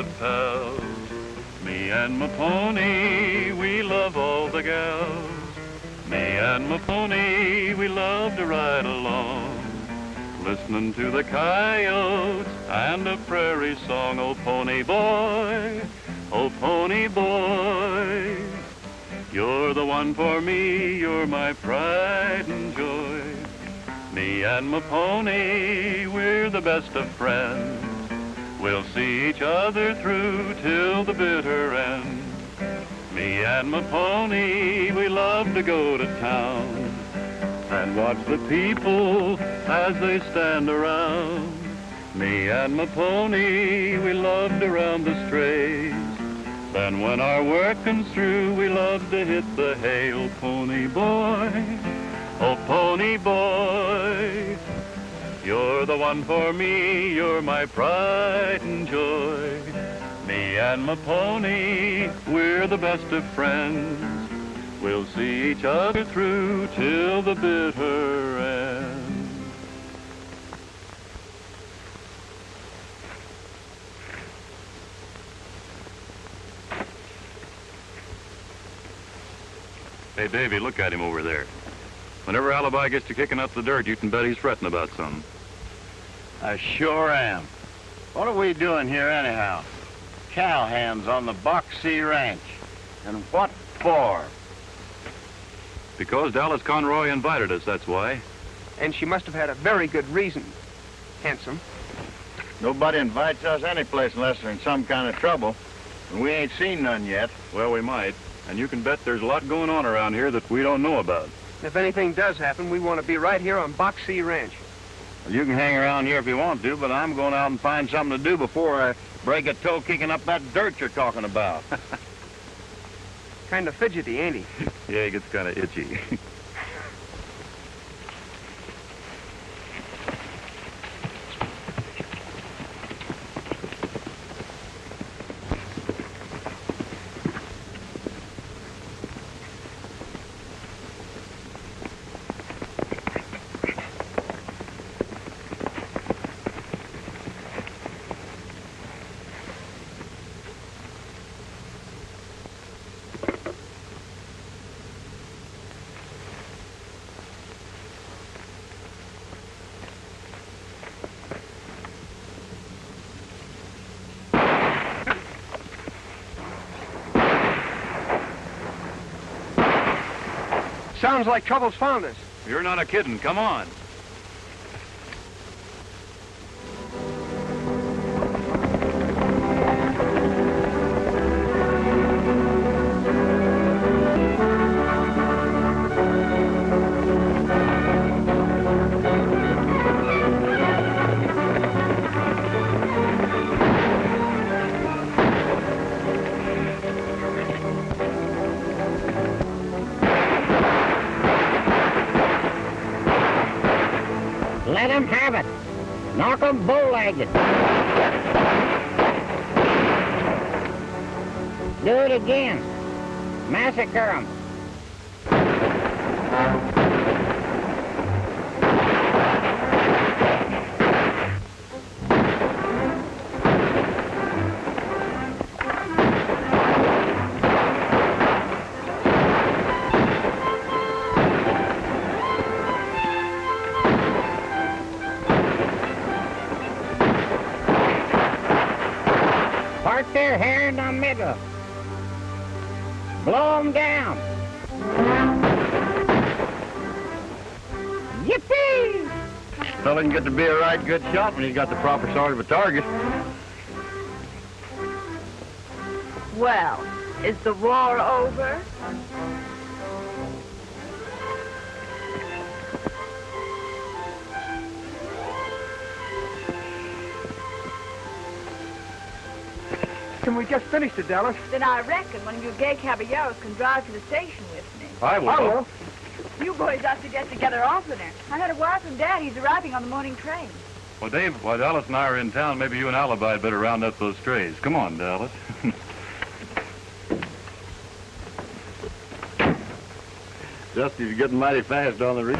of pals. Me and my pony, we love all the gals. Me and my pony, we love to ride along, listening to the coyotes and a prairie song. Oh, pony boy, you're the one for me, you're my pride and joy. Me and my pony, we're the best of friends. We'll see each other through till the bitter end. Me and my pony, we love to go to town and watch the people as they stand around. Me and my pony, we love to round the strays. Then when our working's through, we love to hit the hay. Oh, pony boy, you're the one for me, you're my pride and joy. Me and my pony, we're the best of friends. We'll see each other through till the bitter end. Hey, Davy, look at him over there. Whenever Alibi gets to kicking up the dirt, you can bet he's fretting about something. I sure am. What are we doing here anyhow? Cowhands on the Boxy Ranch. And what for? Because Dallas Conroy invited us, that's why. And she must have had a very good reason. Handsome. Nobody invites us any place unless they're in some kind of trouble. And we ain't seen none yet. Well, we might. And you can bet there's a lot going on around here that we don't know about. If anything does happen, we want to be right here on Boxy Ranch. Well, you can hang around here if you want to, but I'm going out and find something to do before I break a toe kicking up that dirt you're talking about. Kind of fidgety, ain't he? Yeah, he gets kind of itchy. Sounds like trouble's found us. You're not a kidding. Come on. Let them have it. Knock them bull-legged. Do it again. Massacre them. Park their hair in the middle. Blow them down. Yippee! Fella can get to be a right good shot when he's got the proper sort of a target. Well, is the war over? Can we just finish it, Dallas? Then I reckon one of you gay caballeros can drive to the station with me. I will. I will. You boys ought to get together oftener. I had a wire from Dad. He's arriving on the morning train. Well, Dave, while Dallas and I are in town, maybe you and Alibi had better round up those strays. Come on, Dallas. Dusty's getting mighty fast on the reef.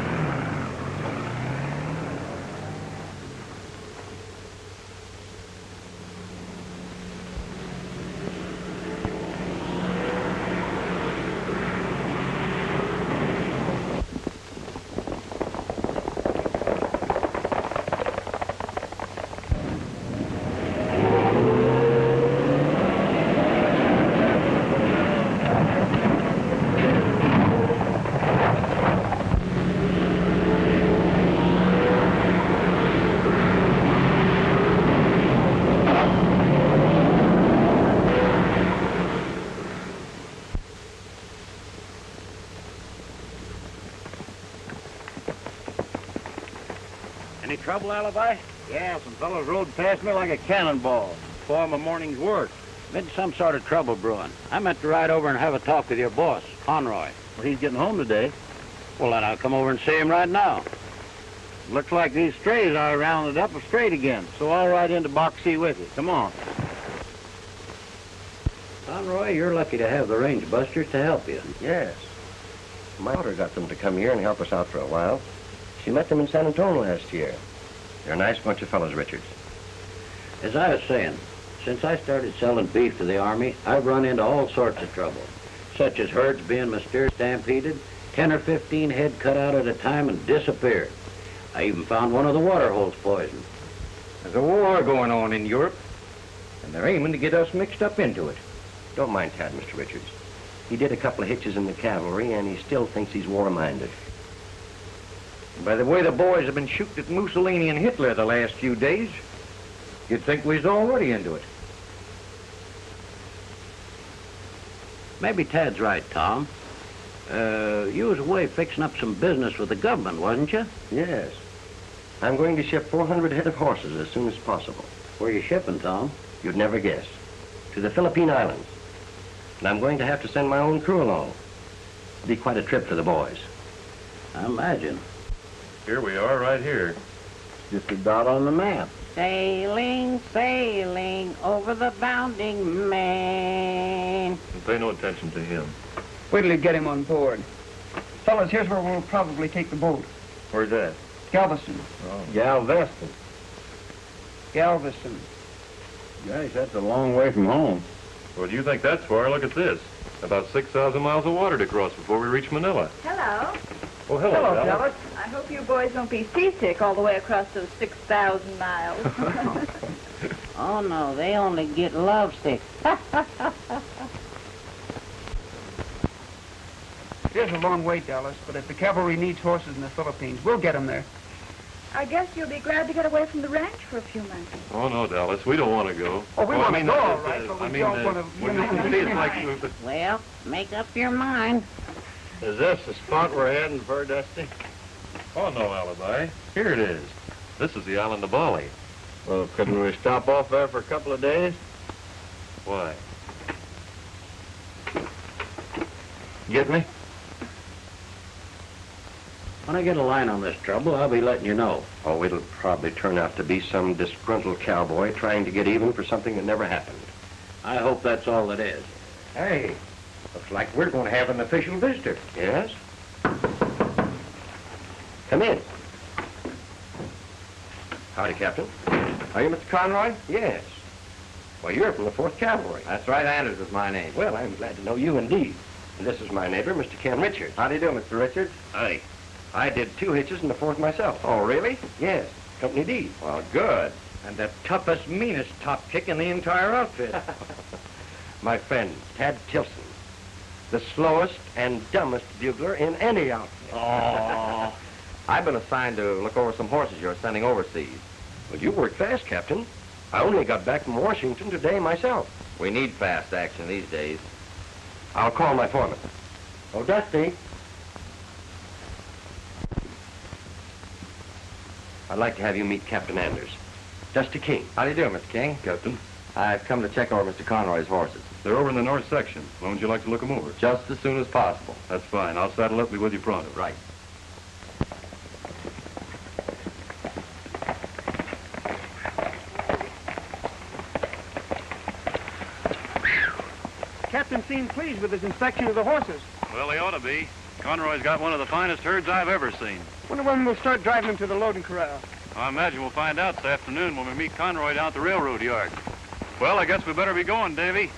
Any trouble, Alibi? Yeah, some fellows rode past me like a cannonball before my morning's work. Been some sort of trouble brewing. I meant to ride over and have a talk with your boss, Conroy. Well, he's getting home today. Well, then I'll come over and see him right now. Looks like these strays are rounded up straight again, so I'll ride into Box C with you. Come on. Conroy, you're lucky to have the range busters to help you. Yes. My daughter got them to come here and help us out for a while. She met them in San Antonio last year. They're a nice bunch of fellows, Richards. As I was saying, since I started selling beef to the Army, I've run into all sorts of trouble, such as herds being mysteriously stampeded, 10 or 15 head cut out at a time and disappeared. I even found one of the water holes poisoned. There's a war going on in Europe, and they're aiming to get us mixed up into it. Don't mind Tad, Mr. Richards. He did a couple of hitches in the cavalry, and he still thinks he's war-minded. And by the way the boys have been shooting at Mussolini and Hitler the last few days, you'd think we was already into it. Maybe Tad's right, Tom. You was away fixing up some business with the government, wasn't you? Yes. I'm going to ship 400 head of horses as soon as possible. Where you shipping, Tom? You'd never guess. To the Philippine Islands. And I'm going to have to send my own crew along. It'll be quite a trip for the boys. I imagine. Here we are, right here. Just a dot on the map. Sailing, sailing over the bounding main. Pay no attention to him. Wait till you get him on board. Fellas, here's where we'll probably take the boat. Where's that? Galveston. Oh. Galveston. Galveston. Gosh, that's a long way from home. Well, do you think that's far? Look at this. About 6,000 miles of water to cross before we reach Manila. Hello. Oh, hello, Dallas. I hope you boys don't be seasick all the way across those 6,000 miles. Oh, no, they only get lovesick. There's a long way, Dallas, but if the cavalry needs horses in the Philippines, we'll get them there. I guess you'll be glad to get away from the ranch for a few months. Oh, no, Dallas. We don't want to go. Oh, we want to go, all that right, is, but we I mean, don't want to... when you see it's like... Well, make up your mind. Is this the spot we're heading for, Dusty? Oh, no, Alibi. Here it is. This is the island of Bali. Well, couldn't we stop off there for a couple of days? Why? Get me? When I get a line on this trouble, I'll be letting you know. Oh, it'll probably turn out to be some disgruntled cowboy trying to get even for something that never happened. I hope that's all it is. Hey, looks like we're going to have an official visitor. Yes? Come in. Howdy, Captain. Are you Mr. Conroy? Yes. Well, you're from the 4th Cavalry. That's right, Anders is my name. Well, I'm glad to know you indeed. And this is my neighbor, Mr. Ken Richards. How do you do, Mr. Richards? Howdy. I did 2 hitches in the 4th myself. Oh, really? Yes, Company D. Well, good. And the toughest, meanest top kick in the entire outfit. My friend, Tad Tilson. The slowest and dumbest bugler in any outfit. Oh. I've been assigned to look over some horses you're sending overseas. Well, you work fast, Captain. I only got back from Washington today myself. We need fast action these days. I'll call my foreman. Oh, Dusty. I'd like to have you meet Captain Anders. Dusty King. How do you do, Mr. King? Captain, I've come to check over Mr. Conroy's horses. they're over in the north section. When would you like to look them over? Just as soon as possible. That's fine. I'll saddle up. Be with you pronto. Right. Captain seemed pleased with his inspection of the horses. Well, they ought to be. Conroy's got one of the finest herds I've ever seen. Wonder when we'll start driving them to the loading corral. I imagine we'll find out this afternoon when we meet Conroy down at the railroad yard. Well, I guess we better be going, Davy.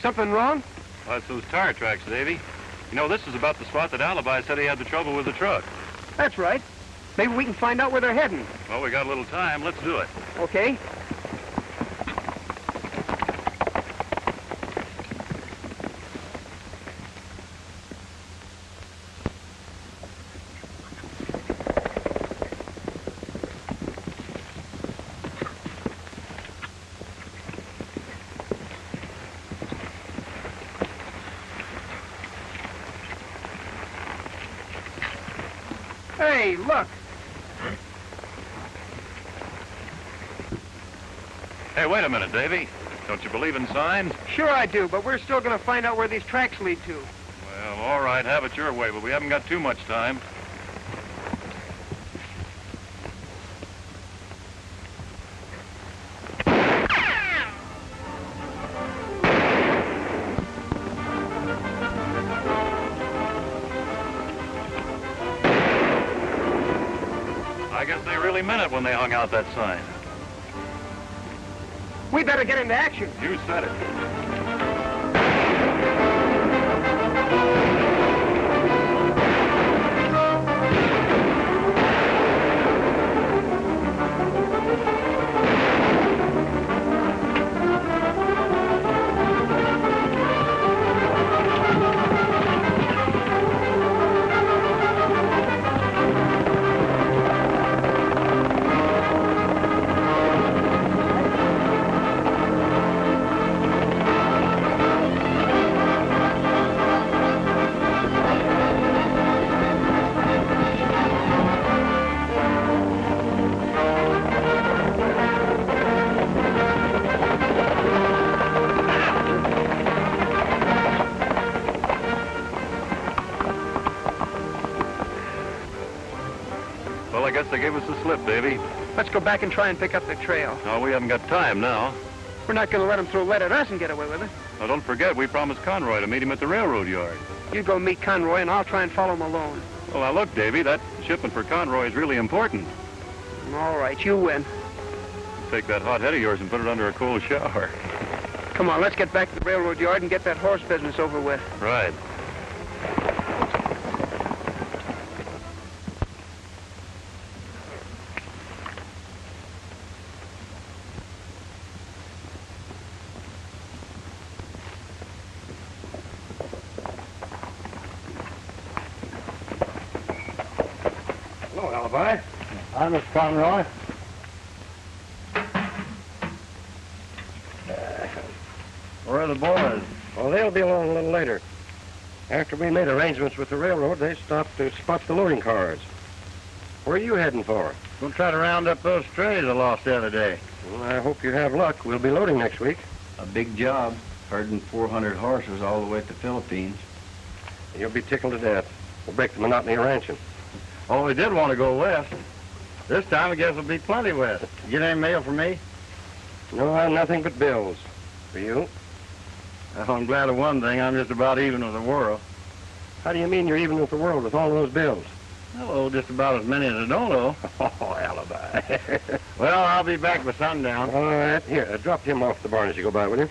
Something wrong? Well, that's those tire tracks, Davy. You know, this is about the spot that Alibi said he had the trouble with the truck. That's right. Maybe we can find out where they're heading. Well, we got a little time. Let's do it. Okay. Hey, look. Hey, wait a minute, Davy. Don't you believe in signs? Sure I do, but we're still going to find out where these tracks lead to. Well, all right, have it your way, but we haven't got too much time. I guess they really meant it when they hung out that sign. We better get into action. You said it. Well, I guess they gave us a slip, Davy. Let's go back and try and pick up the trail. No, we haven't got time now. We're not going to let them throw lead at us and get away with it. Now, don't forget, we promised Conroy to meet him at the railroad yard. You go meet Conroy, and I'll try and follow him alone. Well, now, look, Davy, that shipment for Conroy is really important. All right, you win. Take that hot head of yours and put it under a cold shower. Come on, let's get back to the railroad yard and get that horse business over with. Right. Hello, Alibi. Hi, Miss Conroy. Where are the boys? Well, they'll be along a little later. After we made arrangements with the railroad, they stopped to spot the loading cars. Where are you heading for? We'll try to round up those strays I lost the other day. Well, I hope you have luck. We'll be loading next week. A big job, herding 400 horses all the way to the Philippines. You'll be tickled to death. We'll break the monotony of ranching. Oh, we did want to go west. This time I guess it'll be plenty west. You get any mail for me? No, I'm nothing but bills. For you? Well, I'm glad of one thing. I'm just about even with the world. How do you mean you're even with the world with all those bills? Oh, just about as many as I don't owe. Oh, Alibi. Well, I'll be back by sundown. All right. Here, drop him off the barn as you go by, will you?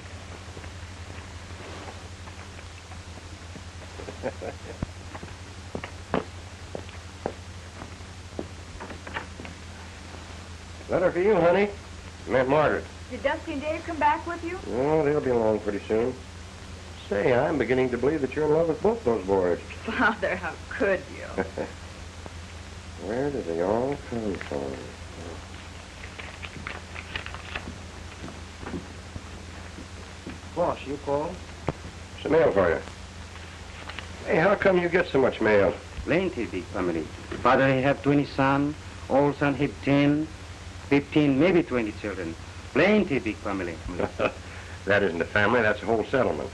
Letter for you, honey. Met Margaret. Did Dusty and Dave come back with you? Oh, they'll be along pretty soon. Say, I'm beginning to believe that you're in love with both those boys. Father, how could you? Where did they all come from? Boss, you called? Some mail for you. Hey, how come you get so much mail? Plenty big family. Father have 20 sons, all son have 10, 15, maybe 20 children. Plenty big family. That isn't a family, that's a whole settlement.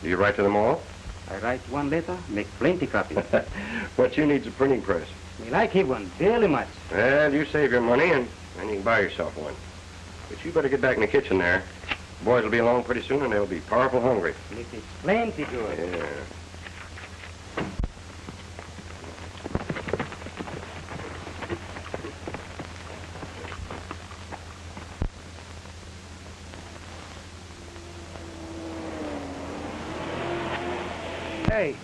Do you write to them all? I write one letter, make plenty copies. What you need's a printing press. Me like him one very much. Well, you save your money and then you can buy yourself one. But you better get back in the kitchen there. The boys will be along pretty soon and they'll be powerful hungry. It is plenty good. Yeah. Hey,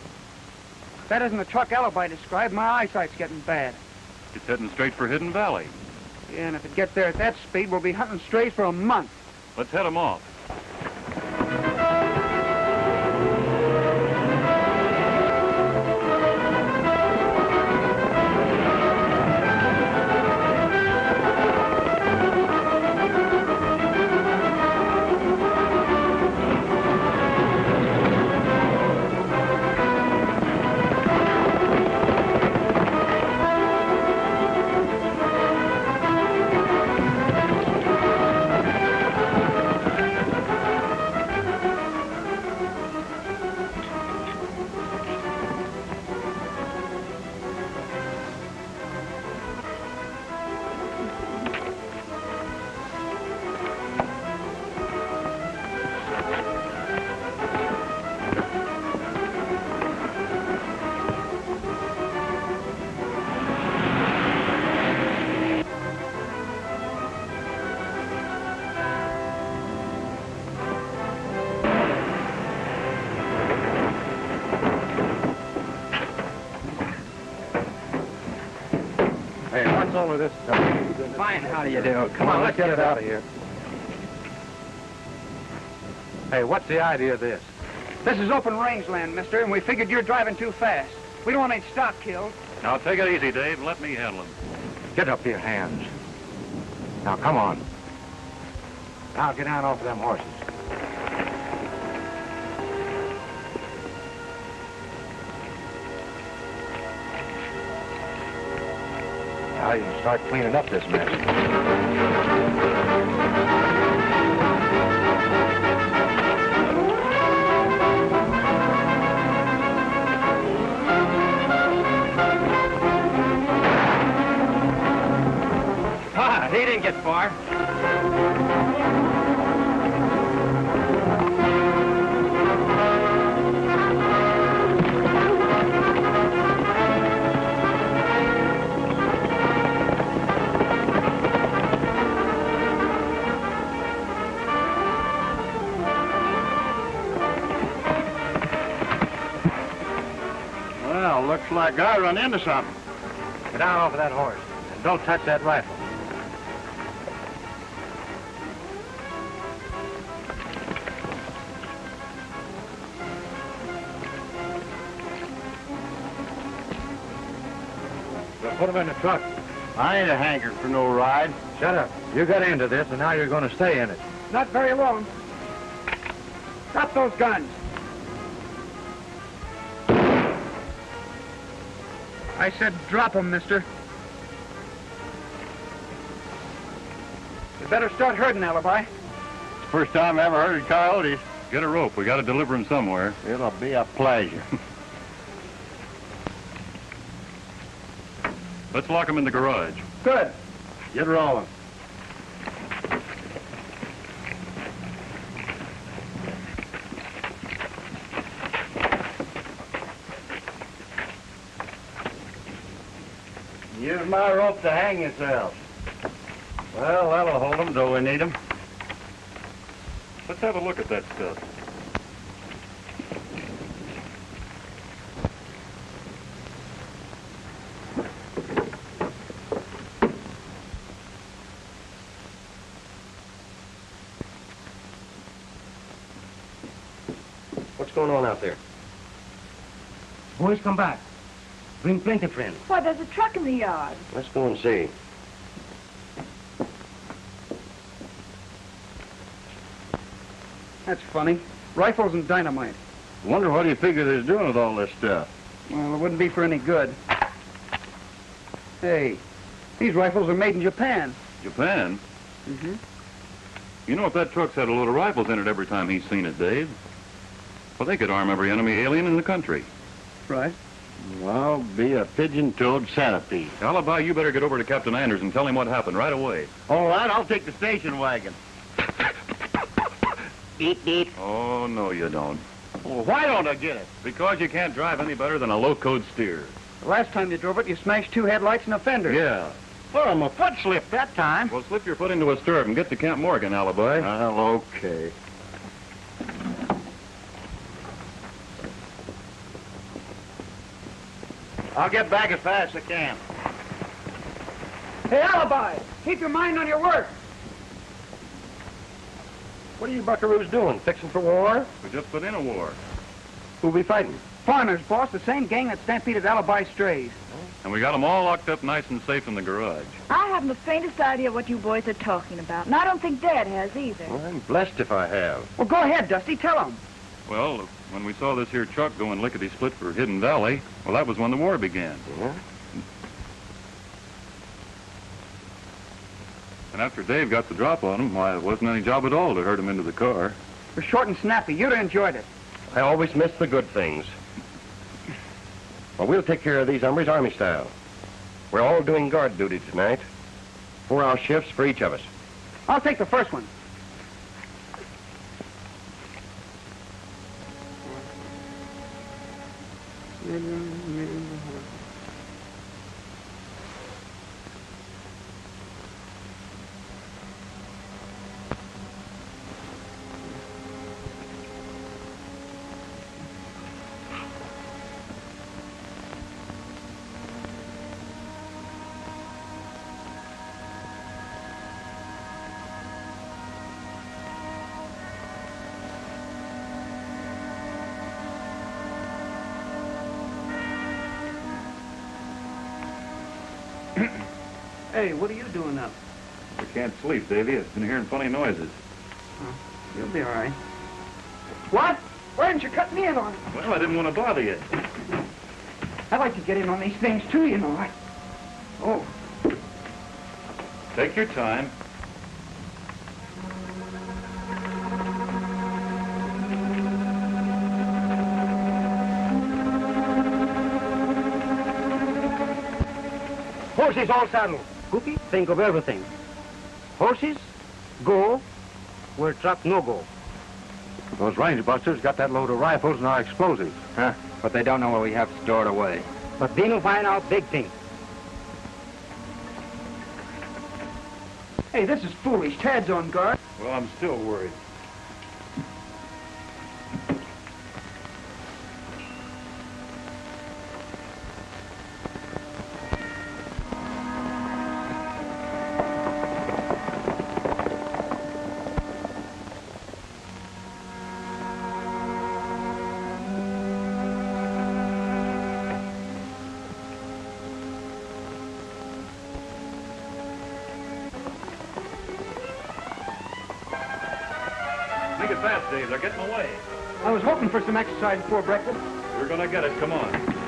that isn't the truck Alibi described. My eyesight's getting bad. It's heading straight for Hidden Valley. Yeah, and if it gets there at that speed, we'll be hunting strays for a month. Let's head 'em off. Hey, what's all of this stuff? Fine, how do you do? Come on, let's get it out of here. Hey, what's the idea of this? This is open rangeland, mister, and we figured you're driving too fast. We don't want any stock killed. Now take it easy, Dave, and let me handle him. Get up your hands. Now, come on. Now, get down off of them horses. Now you can start cleaning up this mess. Ah, he didn't get far. Well, looks like I run into something. Get down off of that horse. And don't touch that rifle. We'll put him in the truck. I ain't a hankering for no ride. Shut up. You got into this, and now you're going to stay in it. Not very long. Drop those guns. I said drop them, mister. You better start herding, Alibi. First time I ever heard of coyotes. Get a rope. We got to deliver him somewhere. It'll be a pleasure. Let's lock him in the garage. Good. Get rolling. Use my rope to hang yourselves. Well, that'll hold them till we need them. Let's have a look at that stuff. What's going on out there? Boys, come back. Bring plenty friends. Why, there's a truck in the yard. Let's go and see. That's funny. Rifles and dynamite. Wonder what he figures he's doing with all this stuff. Well, it wouldn't be for any good. Hey, these rifles are made in Japan. Japan? Mm-hmm. You know if that truck's had a load of rifles in it every time he's seen it, Dave? Well, they could arm every enemy alien in the country. Right. Well, be a pigeon-toed centipede. Alibi, you better get over to Captain Anders and tell him what happened right away. All right, I'll take the station wagon. Beep, beep. Oh, no, you don't. Well, why don't I get it? Because you can't drive any better than a low-code steer. The last time you drove it, you smashed 2 headlights and a fender. Yeah. Well, my foot slipped that time. Well, slip your foot into a stirrup and get to Camp Morgan, Alibi. Well, okay. I'll get back as fast as I can. Hey, Alibi, keep your mind on your work. What are you buckaroos doing? Fixing for war? We just put in a war. Who'll be fighting? Foreigners, boss, the same gang that stampeded Alibi strays. And we got them all locked up nice and safe in the garage. I haven't the faintest idea what you boys are talking about, and I don't think Dad has either. Well, I'm blessed if I have. Well, go ahead, Dusty, tell them. Well, when we saw this here truck going lickety-split for Hidden Valley, well, that was when the war began. Yeah? And after Dave got the drop on him, why, it wasn't any job at all to herd him into the car. We're short and snappy. You'd have enjoyed it. I always miss the good things. Well, we'll take care of these hombres Army style. We're all doing guard duty tonight. 4-hour shifts for each of us. I'll take the first one. Hey, what are you doing up? We can't sleep, Davy. I've been hearing funny noises. Oh, you'll be all right. What? Why didn't you cut me in on it? Well, I didn't want to bother you. I like to get in on these things, too, you know. Oh. Take your time. Horses all saddled. Cookie, think of everything. Horses, go where truck no go. Those range busters got that load of rifles and our explosives. Huh? But they don't know what we have stored away. But then we'll find out big things. Hey, this is foolish. Tad's on guard. Well, I'm still worried. Make it fast, Dave. They're getting away. I was hoping for some exercise before breakfast. We're gonna get it. Come on.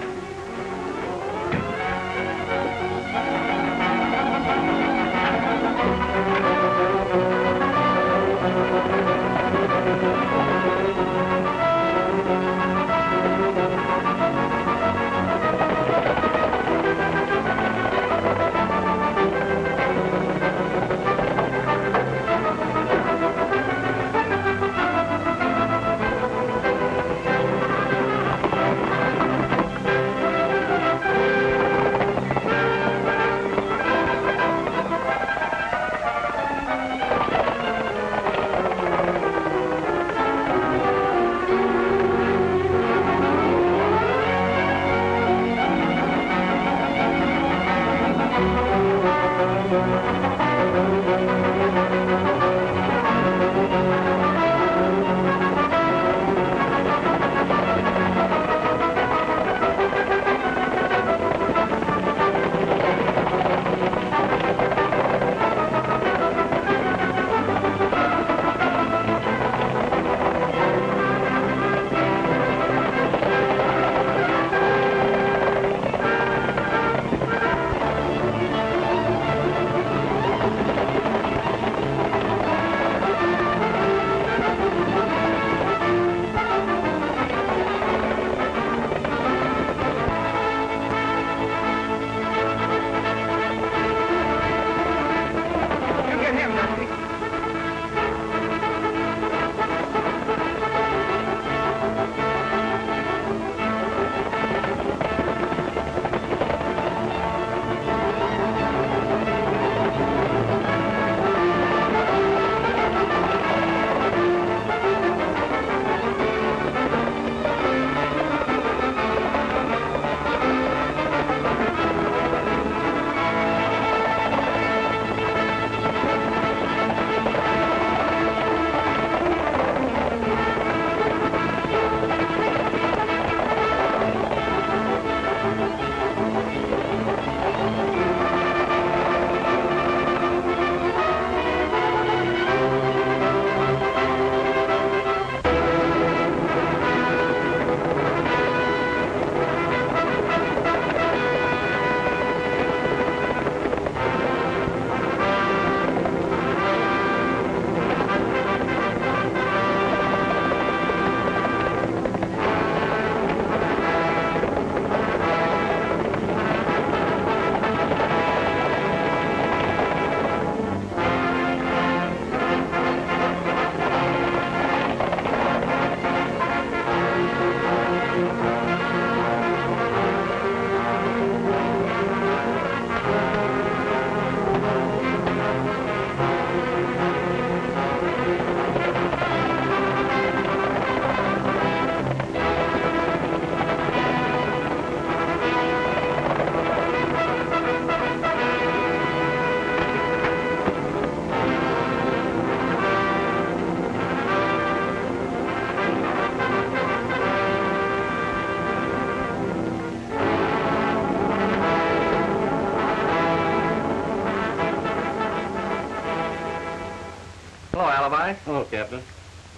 Fly. Hello, Captain.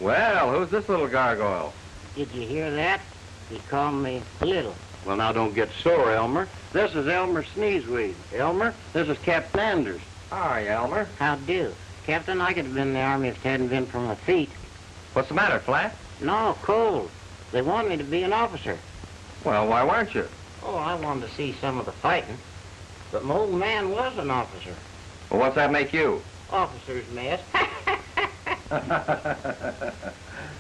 Well, who's this little gargoyle? Did you hear that? He called me little. Well, now don't get sore, Elmer. This is Elmer Sneezeweed. Elmer, this is Captain Anders. Hi, Elmer. How do? Captain, I could have been in the Army if it hadn't been for my feet. What's the matter, Flat? No, cold. They want me to be an officer. Well, why weren't you? Oh, I wanted to see some of the fighting. But my old man was an officer. Well, what's that make you? Officer's mess.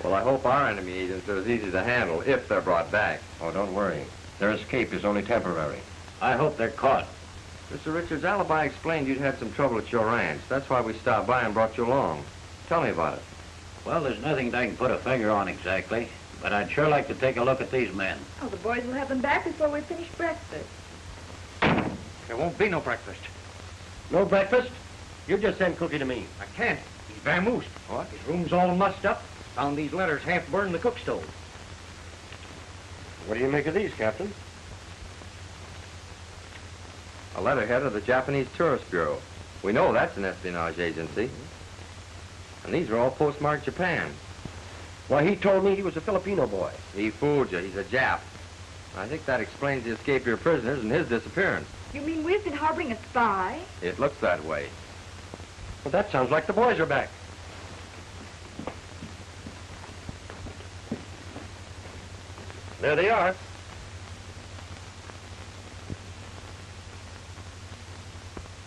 Well, I hope our enemy agents are as easy to handle if they're brought back. Oh, don't worry. Their escape is only temporary. I hope they're caught. Mr. Richards, Alibi explained you'd had some trouble at your ranch. That's why we stopped by and brought you along. Tell me about it. Well, there's nothing that I can put a finger on exactly, but I'd sure like to take a look at these men. Oh, the boys will have them back before we finish breakfast. There won't be no breakfast. No breakfast? You just send Cookie to me. I can't. He's vamoosed. What? His room's all mussed up. Found these letters half burned in the cook stove. What do you make of these, Captain? A letterhead of the Japanese Tourist Bureau. We know that's an espionage agency. And these are all postmarked Japan. Why, he told me he was a Filipino boy. He fooled you. He's a Jap. I think that explains the escape of your prisoners and his disappearance. You mean we've been harboring a spy? It looks that way. Well, that sounds like the boys are back. There they are.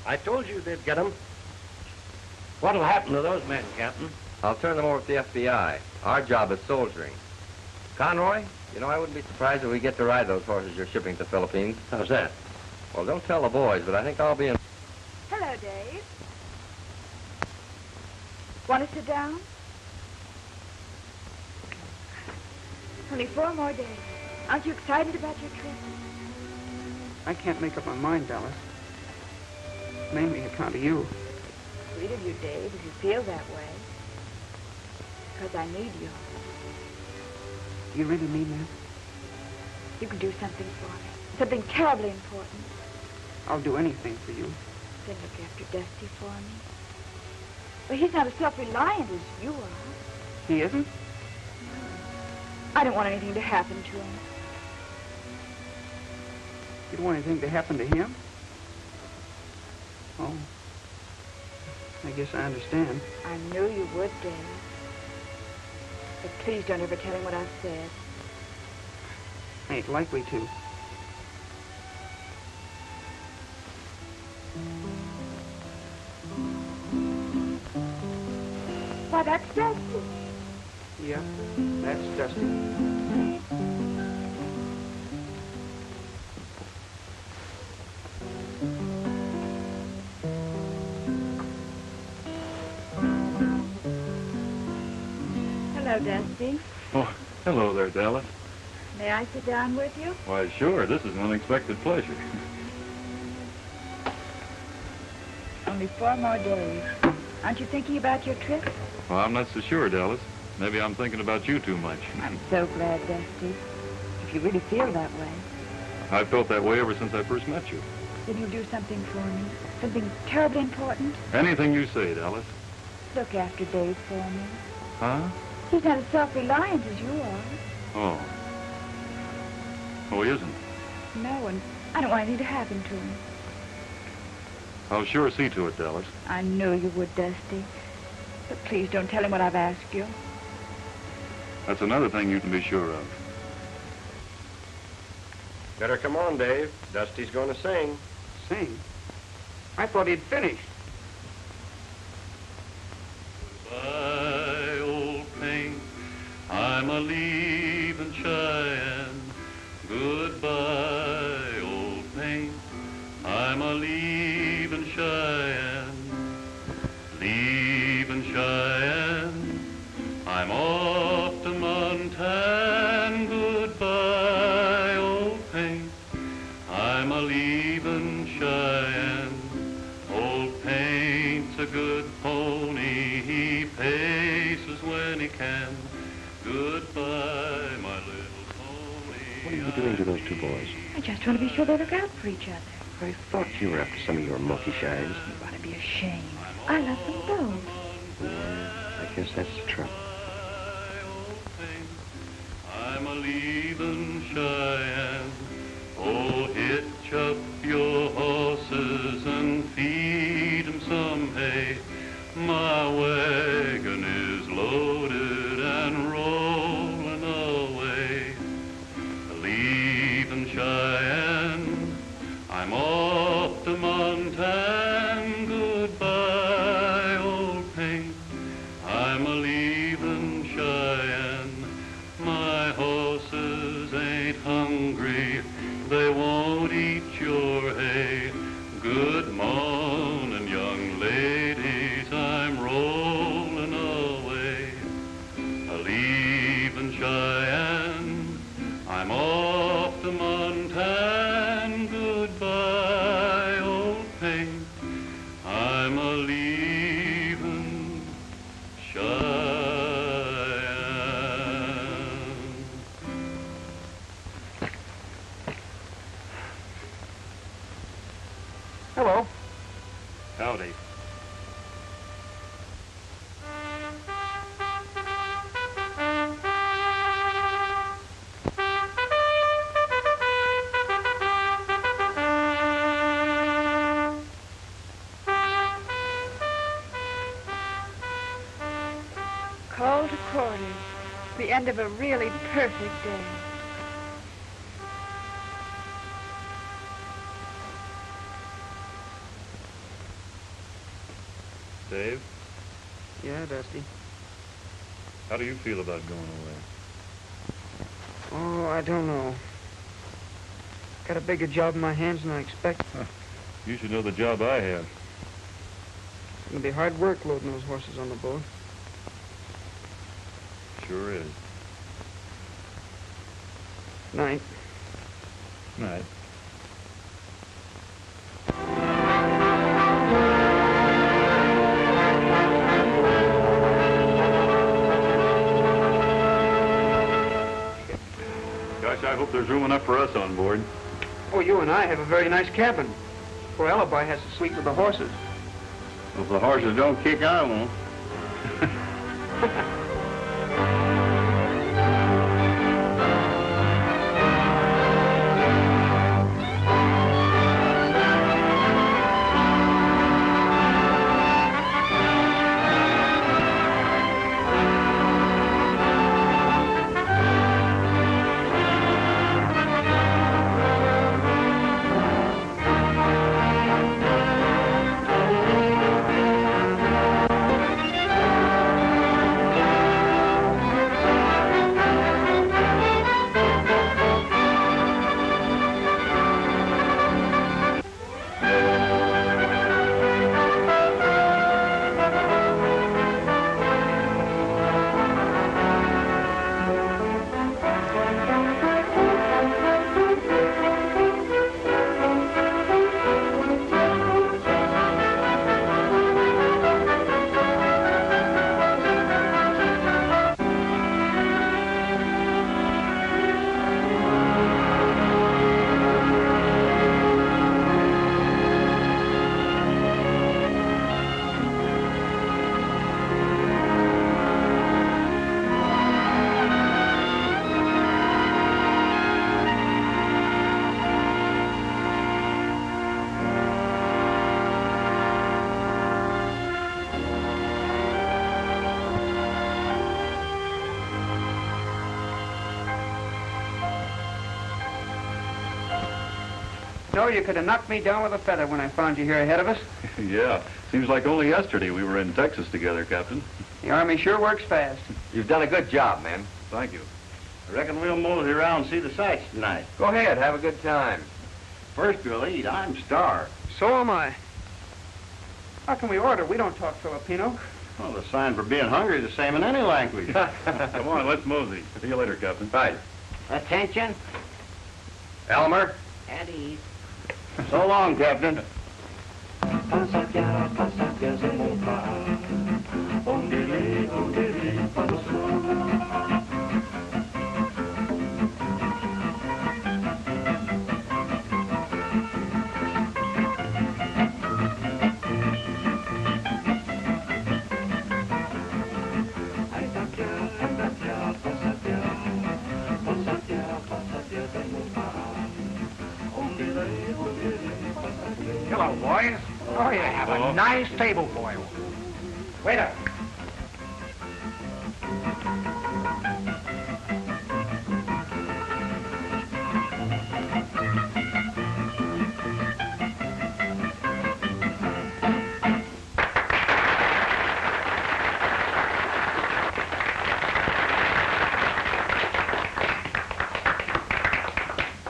I told you they'd get them. What'll happen to those men, Captain? I'll turn them over to the FBI. Our job is soldiering. Conroy, you know, I wouldn't be surprised if we get to ride those horses you're shipping to the Philippines. How's that? Well, don't tell the boys, but I think I'll be in... Hello, Dave. Want to sit down? Only 4 more days. Aren't you excited about your trip? I can't make up my mind, Dallas. Mainly account of you. Sweet of you, Dave, if you feel that way. Because I need you. Do you really mean that? You can do something for me. Something terribly important. I'll do anything for you. Then look after Dusty for me. Well, he's not as self-reliant as you are. He isn't? I don't want anything to happen to him. You don't want anything to happen to him? Oh. I guess I understand. I knew you would, Dave. But please don't ever tell him what I've said. I ain't likely to. Why, that's Dusty. Yeah, that's Dusty. Hello, Dusty. Oh, hello there, Dallas. May I sit down with you? Why, sure. This is an unexpected pleasure. Only 4 more days. Aren't you thinking about your trip? Well, I'm not so sure, Dallas. Maybe I'm thinking about you too much. I'm so glad, Dusty. If you really feel that way, I've felt that way ever since I first met you. then you'll do something for me. Something terribly important. Anything you say, Dallas. Look after Dave for me. Huh? He's not as self-reliant as you are. Oh. Oh, he isn't. No, and I don't want anything to happen to him. I'll sure see to it, Dallas. I knew you would, Dusty. But please don't tell him what I've asked you. That's another thing you can be sure of. Better come on, Dave. Dusty's going to sing. Sing? I thought he'd finished. Goodbye, old paint. I'm a leaving Cheyenne. Goodbye, old paint. I'm a leaving Cheyenne. Leaving Cheyenne. I'm off to Montan. Goodbye, old paint. I'm a leaving Cheyenne. Old paint's a good pony. He paces when he can. Goodbye, my little pony. What are you doing to those 2 boys? I just want to be sure they look out for each other. I thought you were after some of your monkey shines. You ought to be ashamed. I love them both. Yeah, I guess that's the trouble. I'm a leaving Cheyenne. Oh, hitch up your horses and feed 'em some hay. My wagon is loaded and rolling away. Leaving Cheyenne, I'm off to Montana. Goodbye, old paint. I'm a leaving Cheyenne. My horses ain't hungry. They won't eat your hay. Good morning, young ladies. I'm rolling away. Leaving Cheyenne. I'm off to Montana. Goodbye, old paint. I'm a leaving Cheyenne. Hello. Howdy. Call to quarters. The end of a really perfect day. Dave, Yeah, Dusty. how do you feel about going away? Oh, I don't know. Got a bigger job in my hands than I expected. You should know the job I have. It's gonna be hard work loading those horses on the boat. Sure is. Night. Night. Gosh, I hope there's room enough for us on board. Oh, you and I have a very nice cabin. Poor Alibi has to sleep with the horses. Well, if the horses don't kick, I won't. No, you could have knocked me down with a feather when I found you here ahead of us. Yeah, seems like only yesterday we were in Texas together, Captain. The Army sure works fast. You've done a good job, man. Thank you. I reckon we'll mosey around and see the sights tonight. Go ahead, have a good time. First we'll eat. I'm starved. So am I. How can we order? We don't talk Filipino. Well, the sign for being hungry is the same in any language. Come on, let's mosey. See you later, Captain. Right. Attention. Elmer? At ease. So long, Captain. Hello, boys. Oh, you have a nice table for you. Waiter.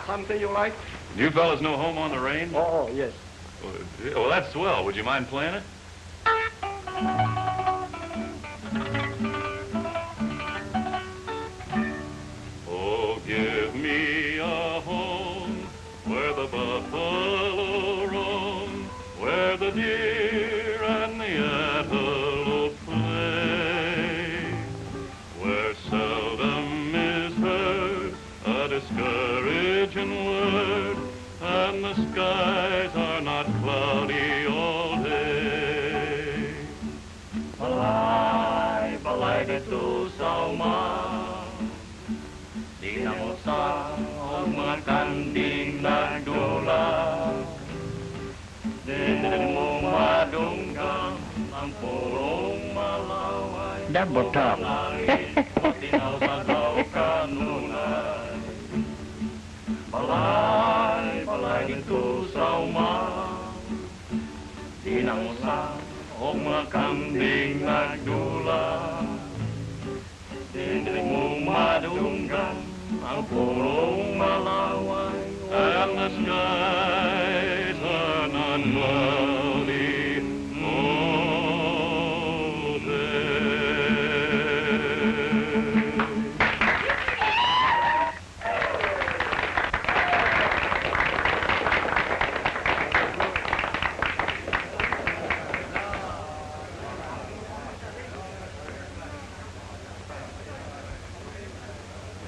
Something you like? Do you fellas know Home on the Range? Oh, yes. Well, that's swell. Would you mind playing it? Oh, give me a home where the buffalo roam, where the deer and the antelope play, where seldom is heard a discouraging word, and the skies are not cloudy all day. Balay, balay dito sa uma, di na mo sa mga kanding nagdula, di mo madunggan ang purong malaway. Double top. Balay, balay dito sa uma, di na mo sa mga kambing nagdula, di mo madunggan ang purong malaway, and the skies are not cloudy all day.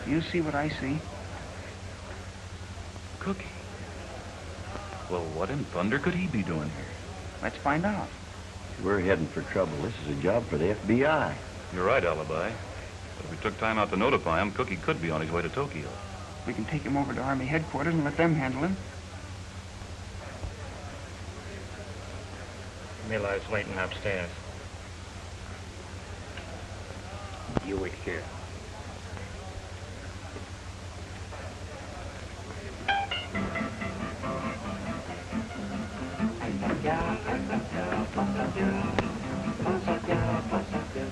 You see what I see? Cookie. Well, what in thunder could he be doing here? Let's find out. We're heading for trouble. This is a job for the FBI. You're right, Alibi. But if we took time out to notify him, Cookie could be on his way to Tokyo. We can take him over to Army headquarters and let them handle him. Mila's waiting upstairs. You wait here.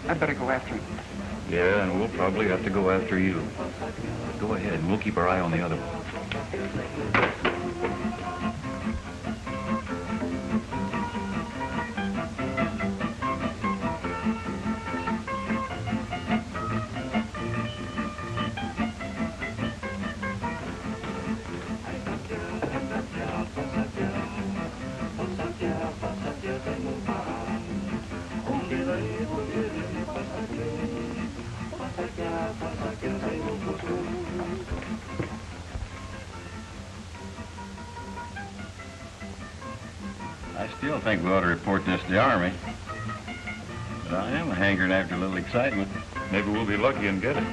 I'd better go after him. Yeah, and we'll probably have to go after you. Go ahead, and we'll keep our eye on the other one. I still think we ought to report this to the Army. But I am hankering after a little excitement. Maybe we'll be lucky and get it.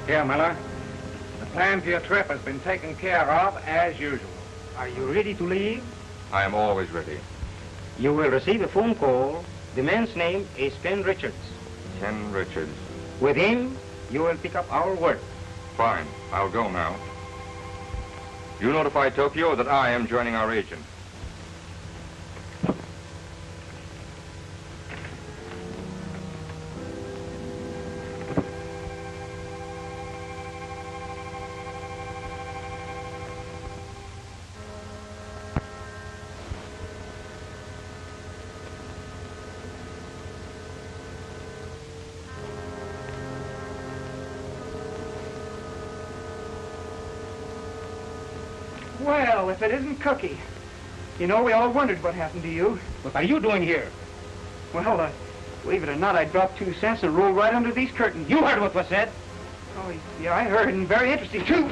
Here, Miller. The plan for your trip has been taken care of as usual. Are you ready to leave? I am always ready. You will receive a phone call. The man's name is Ken Richards. Ken Richards. With him, you will pick up our work. Fine. I'll go now. You notify Tokyo that I am joining our agent. Well, if it isn't Cookie. You know, we all wondered what happened to you. What are you doing here? Well, believe it or not, I dropped 2 cents and rolled right under these curtains. You heard what was said. Oh, yeah, I heard, and very interesting, too.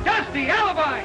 Just the alibi!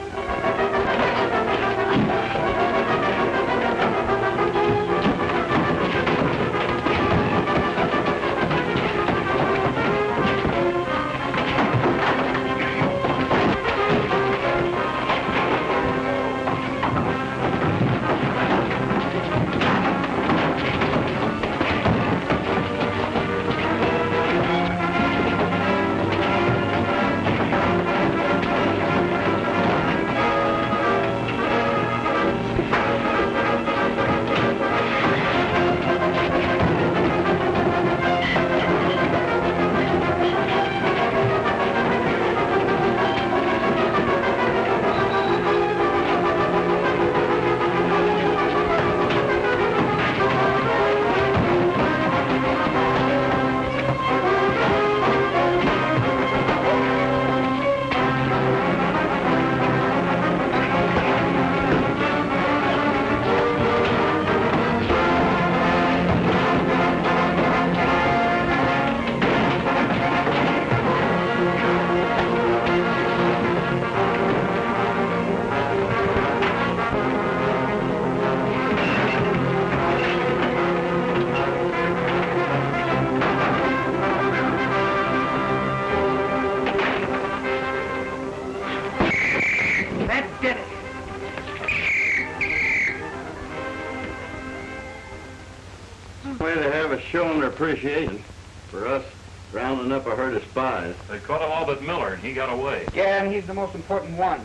Way to have us showing their appreciation for us rounding up a herd of spies. They caught them all but Miller, and he got away. Yeah, and he's the most important one.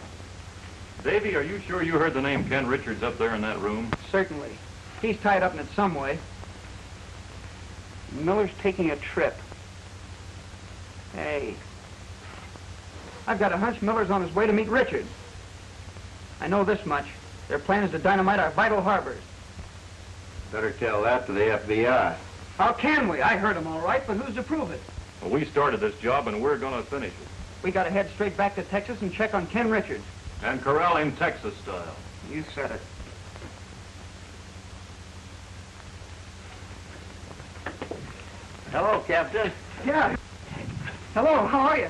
Davy, are you sure you heard the name Ken Richards up there in that room? Certainly. He's tied up in it some way. Miller's taking a trip. Hey. I've got a hunch Miller's on his way to meet Richards. I know this much. Their plan is to dynamite our vital harbors. Better tell that to the FBI. How can we? I heard him all right, but who's to prove it? Well, we started this job, and we're going to finish it. We got to head straight back to Texas and check on Ken Richards. And corral him Texas style. You said it. Hello, Captain. Yeah. Hello, how are you?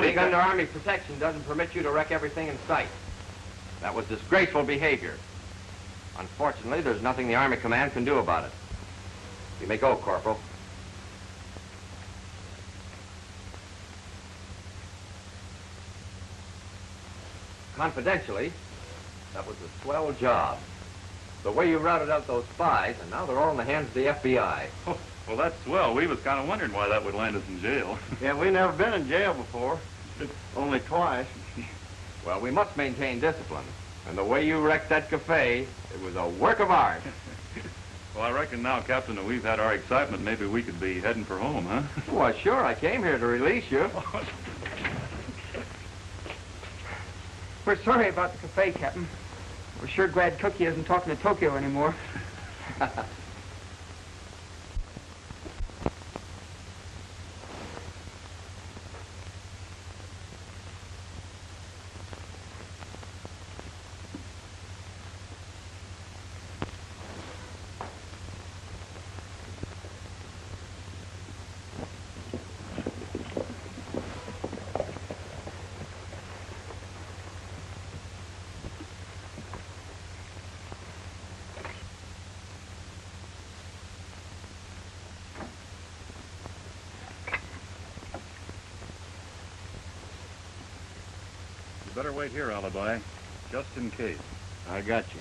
Being under Army protection doesn't permit you to wreck everything in sight. That was disgraceful behavior. Unfortunately, there's nothing the Army Command can do about it. You may go, Corporal. Confidentially, that was a swell job. The way you routed out those spies, and now they're all in the hands of the FBI. Oh, well, that's swell. We was kind of wondering why that would land us in jail. Yeah, we never been in jail before. Only twice. Well, we must maintain discipline. And the way you wrecked that cafe, it was a work of art. Well, I reckon now, Captain, that we've had our excitement, maybe we could be heading for home, huh? Well, sure, I came here to release you. We're sorry about the cafe, Captain. We're sure glad Cookie isn't talking to Tokyo anymore. Better wait here, Alibi, just in case. I got you.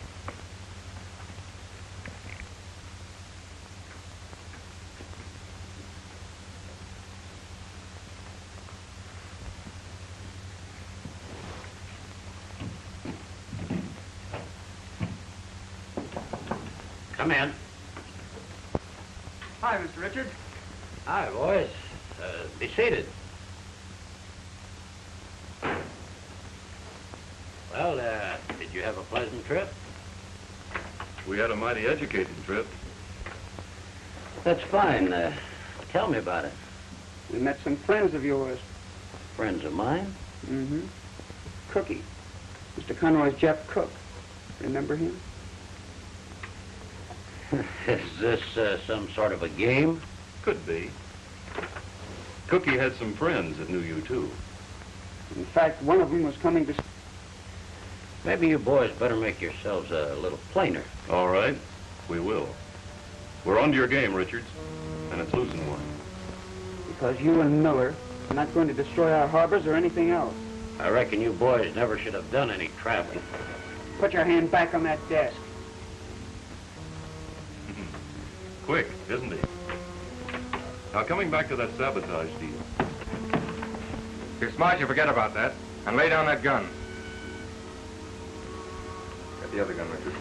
Come in. Hi, Mr. Richards. Hi, boys. Be seated. Well, did you have a pleasant trip? We had a mighty educated trip. That's fine. Tell me about it. We met some friends of yours. Friends of mine? Mm-hmm. Cookie. Mr. Conroy's Jeff Cook. Remember him? Is this some sort of a game? Could be. Cookie had some friends that knew you, too. In fact, one of them was coming to... Maybe you boys better make yourselves a little plainer. All right, we will. We're on to your game, Richards, and it's losing one. Because you and Miller are not going to destroy our harbors or anything else. I reckon you boys never should have done any traveling. Put your hand back on that desk. Quick, isn't he? Now, coming back to that sabotage deal. If you're smart, you forget about that. And lay down that gun. Get the other gun, Richard.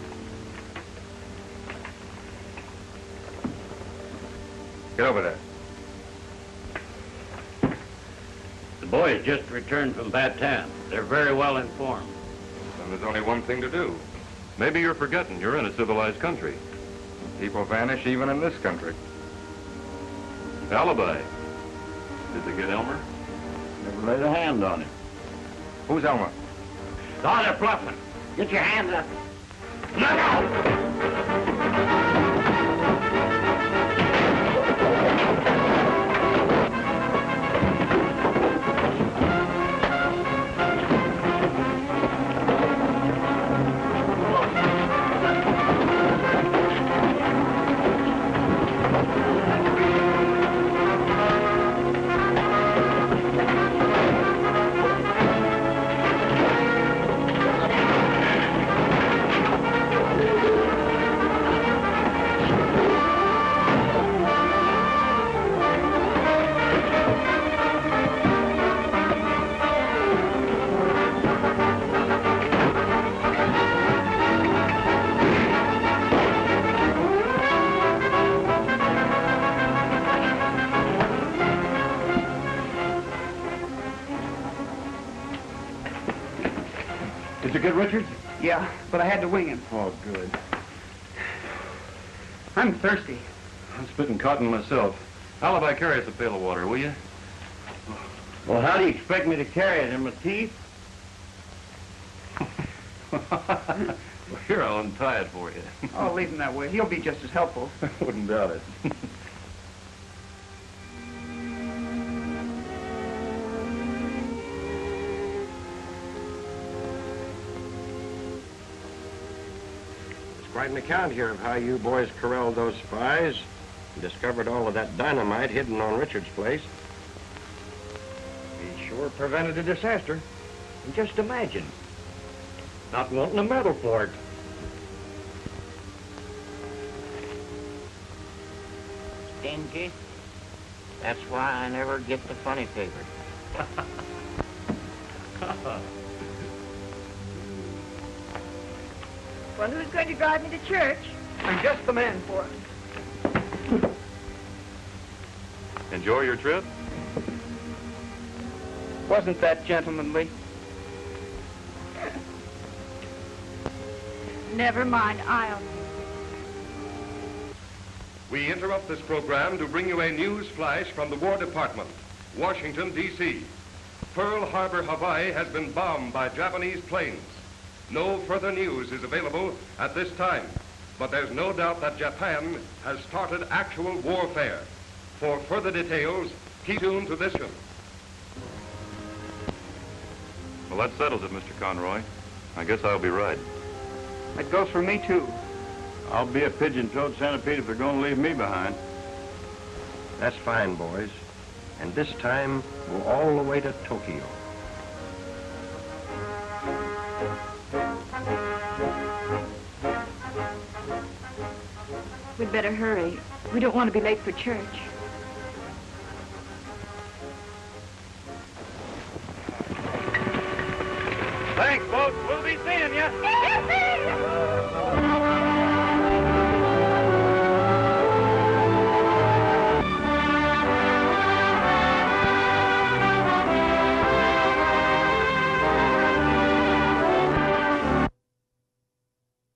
Get over there. The boys just returned from Bataan. They're very well informed. Then there's only one thing to do. Maybe you're forgetting you're in a civilized country. People vanish even in this country. Alibi. Did they get Elmer? Never laid a hand on him. Who's Elmer? Oh, they're bluffing. Get your hands up. Look out! Did you get Richards? Yeah, but I had to wing him. Oh, good. I'm thirsty. I'm spitting cotton myself. Alibi, carry us a pail of water, will you? Well, how do you expect me to carry it? In my teeth? Well, here, I'll untie it for you. Oh, leave him that way. He'll be just as helpful. I wouldn't doubt it. Quite an account here of how you boys corralled those spies and discovered all of that dynamite hidden on Richard's place. He sure prevented a disaster. And just imagine, not wanting a medal for it. Stingy. That's why I never get the funny paper. Well, who's going to drive me to church? I'm just the man for it. Enjoy your trip? Wasn't that gentlemanly? Never mind, I'll... We interrupt this program to bring you a news flash from the War Department, Washington, D.C. Pearl Harbor, Hawaii has been bombed by Japanese planes. No further news is available at this time, but there's no doubt that Japan has started actual warfare. For further details, keep tuned to this show. Well, that settles it, Mr. Conroy. I guess I'll be right. That goes for me, too. I'll be a pigeon-toed centipede if they're going to leave me behind. That's fine, boys. And this time, we'll all the way to Tokyo. We'd better hurry. We don't want to be late for church. Thanks, folks. We'll be seeing you.